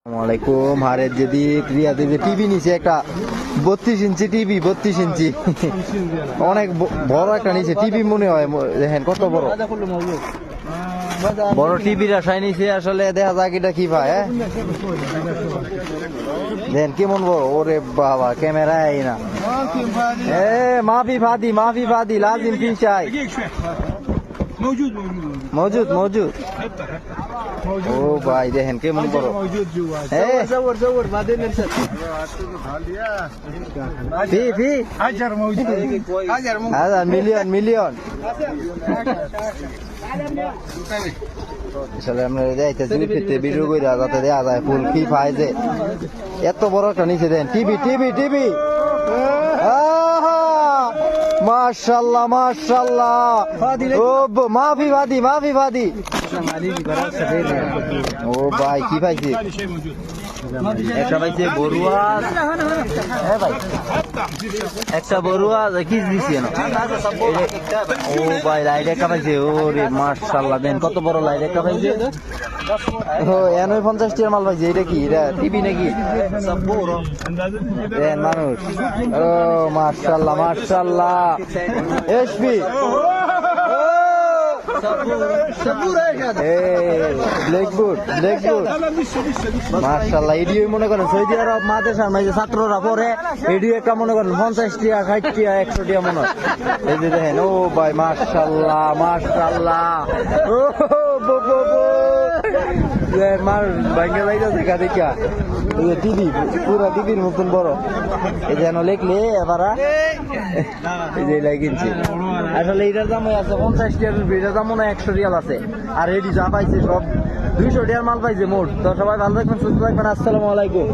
আসসালামাইকুম। হারের যদি রিয়াতে যে টিভি নিচে একটা 32 ইঞ্চি টিভি, 32 ইঞ্চি অনেক বড় একটা নিচে টিভি মনে হয়। দেখেন কত বড় বড় টিভির আশায় নিচে। আসলে দেখা যাক এটা কি ভাই। দেখেন কেমন বড়। ওরে বাবা ক্যামেরায় না। মাফি ফাদি লাজিম ফিশাই মজুদ মজুদ। ও ভাই দেখেন কেমন বড়। Million million. আসলে আমরা যাইতেছি ভিডিও করে যাতে দেওয়া যায় ফুল কি পাই যে এত বড় একটা নিচে দেন টিভি টিভি টিভি। মাশাআল্লাহ মাশাআল্লাহ। ও মাফি ফাদি। ও ভাই কি পাইছে? একটা পাইছে বড়ুয়া। ভাই একটা বড়ুয়া কি দিছে না? ও ভাই লাইট একটা পাইছে। ওরে মাশাআল্লাহ দেন কত বড় লাইট একটা পাইছে। ও 50 টাকার মাল পাইছে। এটা কি? এটা টিভি নাকি? দেন মানুষ। ও মাশাআল্লাহ মাশাআল্লাহ। এসপি ব্ল্যাকবোর্ড মাশাআল্লাহ। এডিও মনে করেন সৌদি আরব মাদ্রাসার মাঝে ছাত্ররা পড়ে। এডিও একটা মনে করেন 50 টাকা 60 টাকা 100 টাকা মনে হয়। এই যে দেখেন। ও ভাই মাশাআল্লাহ মাশাআল্লাহ। ও ভাঙ্গে যাইতেছে গা দেখা। এই যে টিভি পুরা টিভির মতন বড়। এই যেন লেখলে এবার এই যে লাগিয়েছে। আসলে এটার দাম আছে 50 টাকার। এটার দাম মনে হয় 100 রিয়াল আছে। আর এটি যা পাইছে সব 200 টাকার মাল পাইছে মোট। তো সবাই ভালো থাকবেন সুস্থ থাকবেন। আসসালামু আলাইকুম।